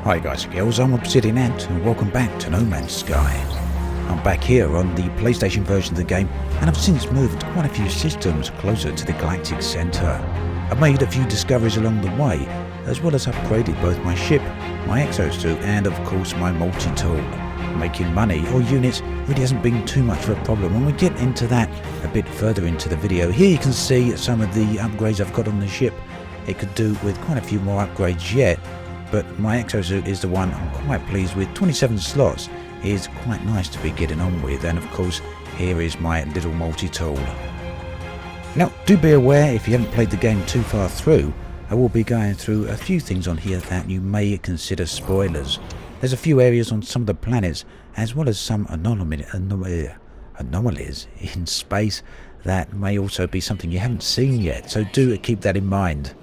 Hi guys and girls, I'm Obsidian Ant and welcome back to No Man's Sky. I'm back here on the PlayStation version of the game and I've since moved quite a few systems closer to the galactic centre. I've made a few discoveries along the way, as well as upgraded both my ship, my exosuit and of course my multi-tool. Making money or units really hasn't been too much of a problem, and we'll get into that a bit further into the video. Here you can see some of the upgrades I've got on the ship. It could do with quite a few more upgrades yet, but my exosuit is the one I'm quite pleased with. 27 slots is quite nice to be getting on with, and of course here is my little multi-tool. Now do be aware, if you haven't played the game too far through, I will be going through a few things on here that you may consider spoilers. There's a few areas on some of the planets, as well as some anomalies in space that may also be something you haven't seen yet, so do keep that in mind.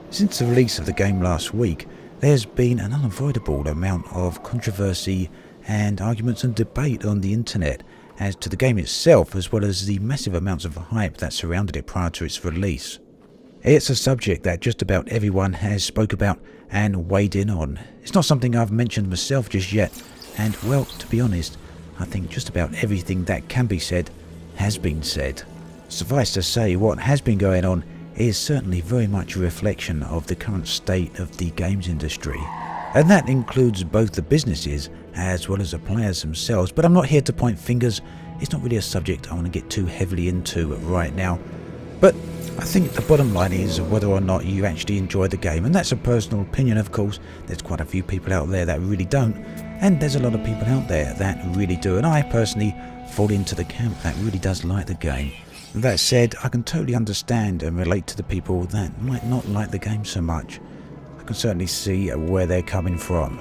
Since the release of the game last week, there's been an unavoidable amount of controversy and arguments and debate on the internet as to the game itself, as well as the massive amounts of hype that surrounded it prior to its release. It's a subject that just about everyone has spoke about and weighed in on. It's not something I've mentioned myself just yet, and well, to be honest, I think just about everything that can be said has been said. Suffice to say, what has been going on is certainly very much a reflection of the current state of the games industry, and that includes both the businesses as well as the players themselves. But I'm not here to point fingers. It's not really a subject I want to get too heavily into right now, but I think the bottom line is whether or not you actually enjoy the game, and that's a personal opinion. Of course, there's quite a few people out there that really don't, and there's a lot of people out there that really do, and I personally fall into the camp that really does like the game. That said, I can totally understand and relate to the people that might not like the game so much. I can certainly see where they're coming from.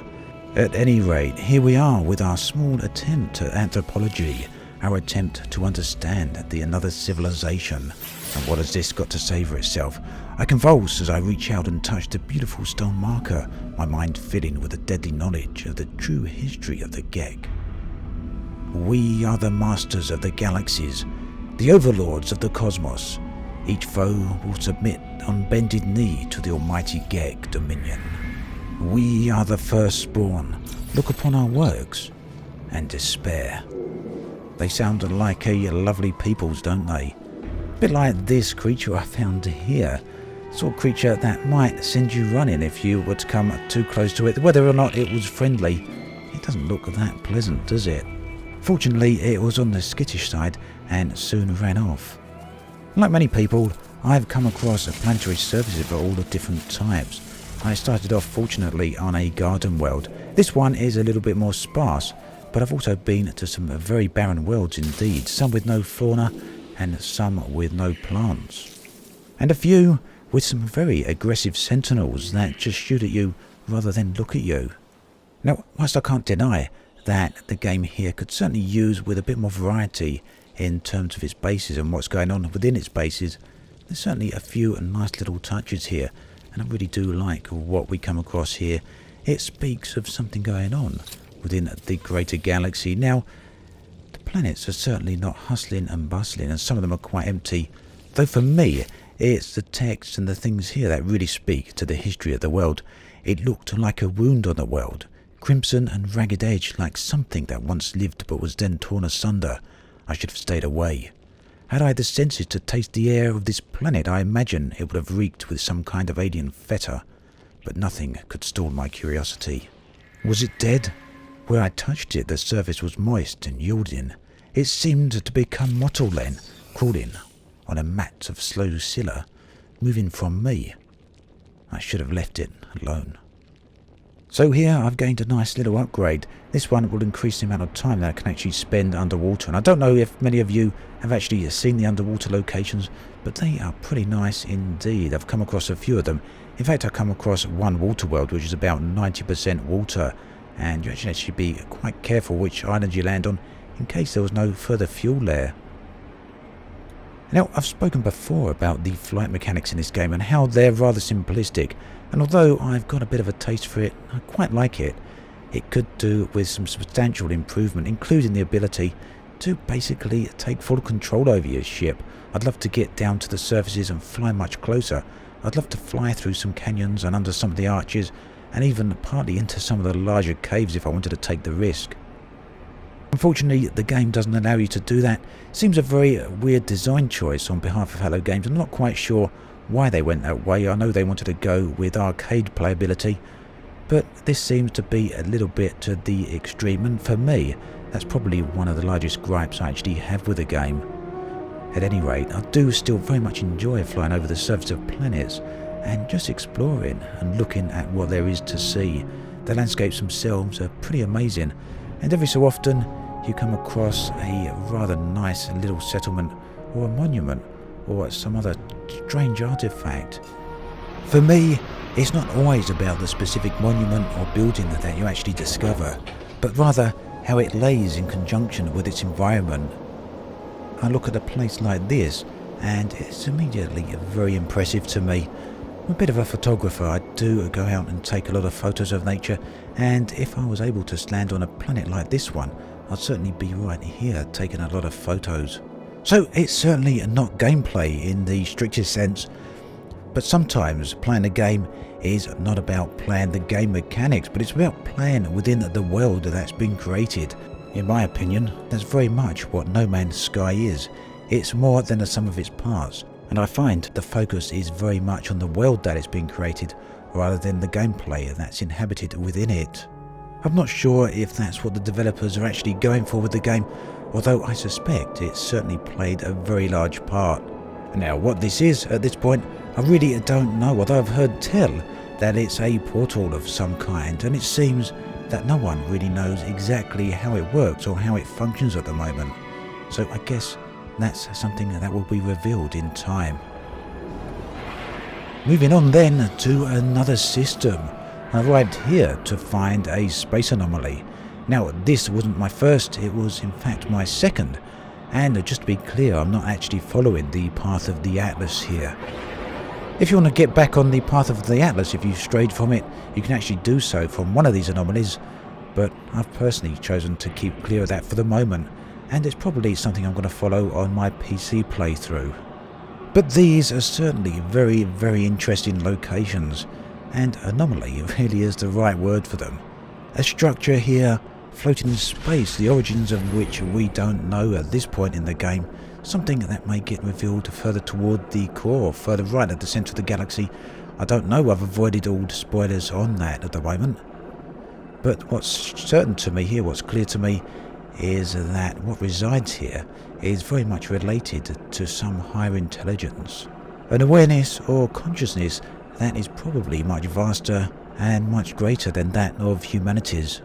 At any rate, here we are with our small attempt at anthropology, our attempt to understand the another civilization. And what has this got to say for itself? I convulse as I reach out and touch the beautiful stone marker, my mind filling with a deadly knowledge of the true history of the Gek. We are the masters of the galaxies, the overlords of the cosmos. Each foe will submit on bended knee to the almighty Gek dominion. We are the firstborn. Look upon our works and despair. They sound like a lovely peoples, don't they? A bit like this creature I found here. Sort of creature that might send you running if you were to come too close to it. Whether or not it was friendly, it doesn't look that pleasant, does it? Fortunately, it was on the skittish side and soon ran off. Like many people, I've come across planetary surfaces of all the different types. I started off fortunately on a garden world. This one is a little bit more sparse, but I've also been to some very barren worlds indeed, some with no fauna and some with no plants. And a few with some very aggressive sentinels that just shoot at you rather than look at you. Now, whilst I can't deny that the game here could certainly use with a bit more variety in terms of its bases and what's going on within its bases, there's certainly a few nice little touches here, and I really do like what we come across here. It speaks of something going on within the greater galaxy. Now, the planets are certainly not hustling and bustling, and some of them are quite empty, though for me it's the text and the things here that really speak to the history of the world. It looked like a wound on the world, crimson and ragged edge, like something that once lived but was then torn asunder. I should have stayed away. Had I the senses to taste the air of this planet, I imagine it would have reeked with some kind of alien fetor, but nothing could stall my curiosity. Was it dead? Where I touched it, the surface was moist and yielding. It seemed to become mottled then, crawling on a mat of slow scylla, moving from me. I should have left it alone. So here I've gained a nice little upgrade. This one will increase the amount of time that I can actually spend underwater. And I don't know if many of you have actually seen the underwater locations, but they are pretty nice indeed. I've come across a few of them. In fact, I've come across one water world which is about 90% water, and you actually should be quite careful which island you land on in case there was no further fuel there. Now, I've spoken before about the flight mechanics in this game and how they're rather simplistic, and although I've got a bit of a taste for it, I quite like it. It could do with some substantial improvement, including the ability to basically take full control over your ship. I'd love to get down to the surfaces and fly much closer. I'd love to fly through some canyons and under some of the arches and even partly into some of the larger caves if I wanted to take the risk. Unfortunately, the game doesn't allow you to do that. Seems a very weird design choice on behalf of Hello Games. I'm not quite sure why they went that way. I know they wanted to go with arcade playability, but this seems to be a little bit to the extreme, and for me, that's probably one of the largest gripes I actually have with the game. At any rate, I do still very much enjoy flying over the surface of planets and just exploring and looking at what there is to see. The landscapes themselves are pretty amazing, and every so often you come across a rather nice little settlement or a monument or some other strange artifact. For me, it's not always about the specific monument or building that you actually discover, but rather how it lays in conjunction with its environment. I look at a place like this and it's immediately very impressive to me. I'm a bit of a photographer. I do go out and take a lot of photos of nature, and if I was able to land on a planet like this one, I'd certainly be right here taking a lot of photos. So it's certainly not gameplay in the strictest sense, but sometimes playing a game is not about playing the game mechanics, but it's about playing within the world that's been created. In my opinion, that's very much what No Man's Sky is. It's more than the sum of its parts, and I find the focus is very much on the world that has been created rather than the gameplay that's inhabited within it. I'm not sure if that's what the developers are actually going for with the game, although I suspect it certainly played a very large part. Now, what this is at this point, I really don't know, although I've heard tell that it's a portal of some kind, and it seems that no one really knows exactly how it works or how it functions at the moment. So I guess that's something that will be revealed in time. Moving on then to another system. I arrived here to find a space anomaly. Now, this wasn't my first, it was in fact my second. And just to be clear, I'm not actually following the path of the Atlas here. If you want to get back on the path of the Atlas, if you've strayed from it, you can actually do so from one of these anomalies, but I've personally chosen to keep clear of that for the moment, and it's probably something I'm going to follow on my PC playthrough. But these are certainly very, very interesting locations, and anomaly really is the right word for them. A structure here floating in space, the origins of which we don't know at this point in the game, something that may get revealed further toward the core, further right at the centre of the galaxy. I don't know, I've avoided all spoilers on that at the moment. But what's certain to me here, what's clear to me, is that what resides here is very much related to some higher intelligence. An awareness or consciousness that is probably much vaster and much greater than that of humanity's.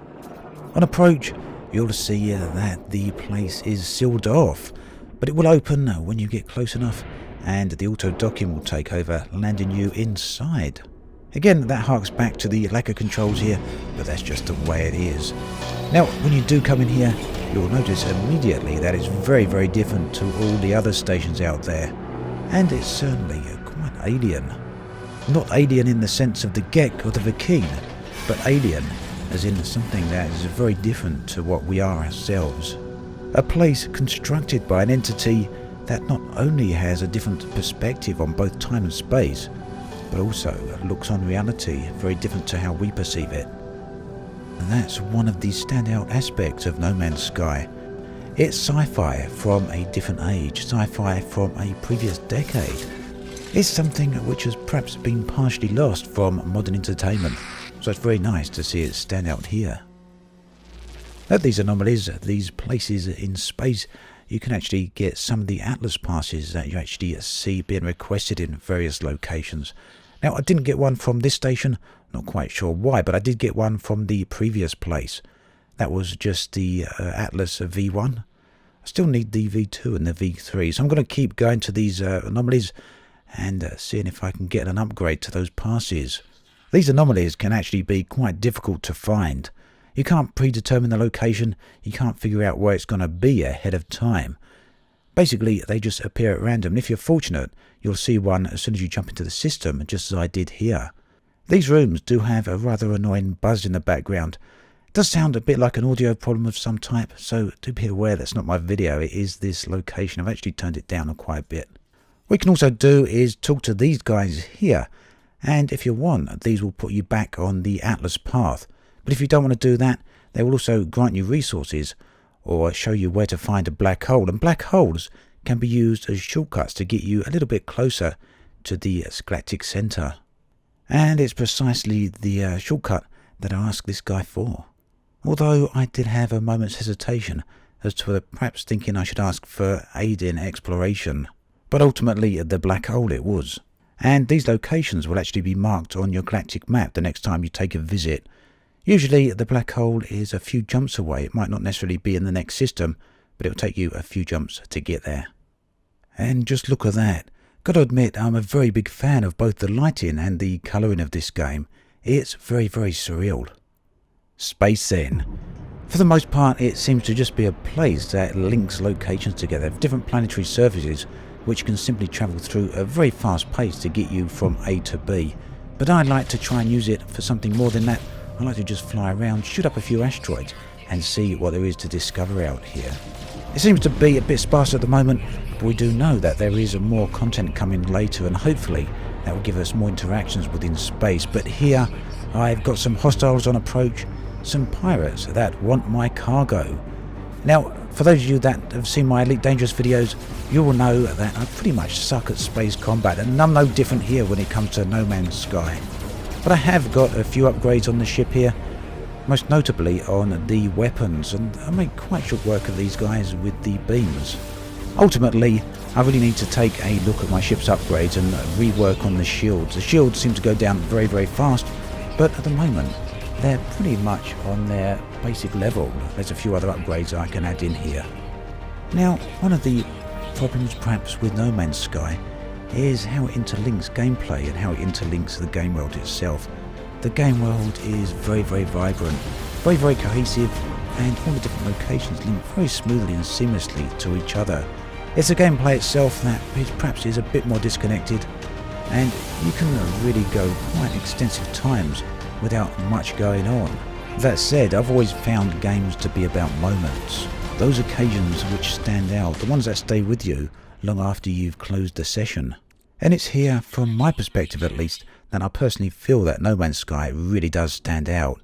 On approach, you'll see that the place is sealed off, but it will open when you get close enough, and the auto-docking will take over, landing you inside. Again, that harks back to the lack of controls here, but that's just the way it is. Now, when you do come in here, you'll notice immediately that it's very, very different to all the other stations out there, and it's certainly quite alien. Not alien in the sense of the Gek or the Vakeen, but alien as in something that is very different to what we are ourselves. A place constructed by an entity that not only has a different perspective on both time and space, but also looks on reality very different to how we perceive it. And that's one of the standout aspects of No Man's Sky. It's sci-fi from a different age, sci-fi from a previous decade. It's something which has perhaps been partially lost from modern entertainment, so it's very nice to see it stand out here. At these anomalies, these places in space, you can actually get some of the Atlas passes that you actually see being requested in various locations. Now, I didn't get one from this station, not quite sure why, but I did get one from the previous place. That was just the Atlas V1. I still need the V2 and the V3, so I'm going to keep going to these anomalies and seeing if I can get an upgrade to those passes. These anomalies can actually be quite difficult to find. You can't predetermine the location, you can't figure out where it's going to be ahead of time. Basically, they just appear at random, and if you're fortunate, you'll see one as soon as you jump into the system, just as I did here. These rooms do have a rather annoying buzz in the background. It does sound a bit like an audio problem of some type, so do be aware that's not my video, it is this location. I've actually turned it down quite a bit. What we can also do is talk to these guys here, and if you want, these will put you back on the Atlas path. But if you don't want to do that, they will also grant you resources or show you where to find a black hole, and black holes can be used as shortcuts to get you a little bit closer to the galactic center. And it's precisely the shortcut that I asked this guy for. Although I did have a moment's hesitation as to perhaps thinking I should ask for aid in exploration. But ultimately the black hole it was. And these locations will actually be marked on your galactic map the next time you take a visit. Usually the black hole is a few jumps away. It might not necessarily be in the next system, but it will take you a few jumps to get there. And just look at that. Gotta admit, I'm a very big fan of both the lighting and the colouring of this game. It's very, very surreal. Space then. For the most part, it seems to just be a place that links locations together, different planetary surfaces, which can simply travel through a very fast pace to get you from A to B. But I like to try and use it for something more than that. I like to just fly around, shoot up a few asteroids, and see what there is to discover out here. It seems to be a bit sparse at the moment, but we do know that there is more content coming later, and hopefully that will give us more interactions within space. But here I've got some hostiles on approach, some pirates that want my cargo. Now, for those of you that have seen my Elite Dangerous videos, you will know that I pretty much suck at space combat, and I'm no different here when it comes to No Man's Sky. But I have got a few upgrades on the ship here, most notably on the weapons, and I make quite short work of these guys with the beams. Ultimately, I really need to take a look at my ship's upgrades and rework on the shields. The shields seem to go down very, very fast, but at the moment they're pretty much on their basic level. There's a few other upgrades I can add in here. Now, one of the problems perhaps with No Man's Sky is how it interlinks gameplay and how it interlinks the game world itself. The game world is very, very vibrant, very, very cohesive, and all the different locations link very smoothly and seamlessly to each other. It's the gameplay itself that perhaps is a bit more disconnected, and you can really go quite extensive times without much going on. That said, I've always found games to be about moments, those occasions which stand out, the ones that stay with you long after you've closed the session. And it's here, from my perspective at least, that I personally feel that No Man's Sky really does stand out.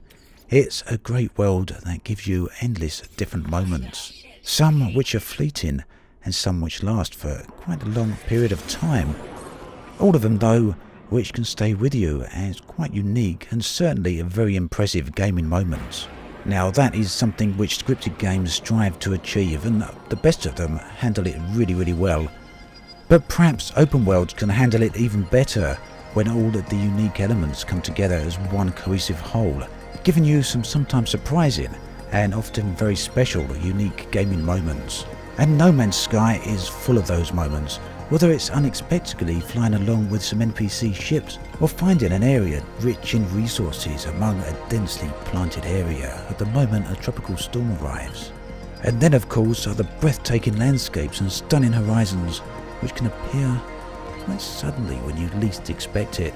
It's a great world that gives you endless different moments, some which are fleeting and some which last for quite a long period of time. All of them though which can stay with you as quite unique and certainly a very impressive gaming moments. Now that is something which scripted games strive to achieve, and the best of them handle it really, really well. But perhaps open worlds can handle it even better when all of the unique elements come together as one cohesive whole, giving you some sometimes surprising and often very special unique gaming moments. And No Man's Sky is full of those moments, whether it's unexpectedly flying along with some NPC ships or finding an area rich in resources among a densely planted area at the moment a tropical storm arrives. And then of course are the breathtaking landscapes and stunning horizons which can appear quite suddenly when you least expect it.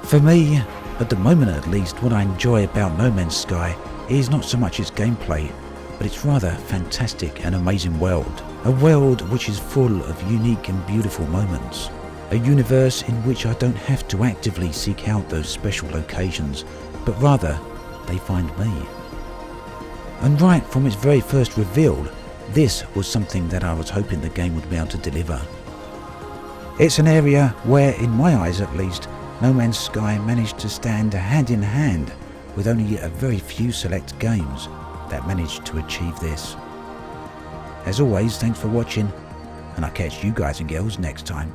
For me, at the moment at least, what I enjoy about No Man's Sky is not so much its gameplay, but its rather fantastic and amazing world. A world which is full of unique and beautiful moments. A universe in which I don't have to actively seek out those special locations, but rather they find me. And right from its very first reveal, this was something that I was hoping the game would be able to deliver. It's an area where, in my eyes at least, No Man's Sky managed to stand hand in hand with only a very few select games that managed to achieve this. As always, thanks for watching, and I'll catch you guys and girls next time.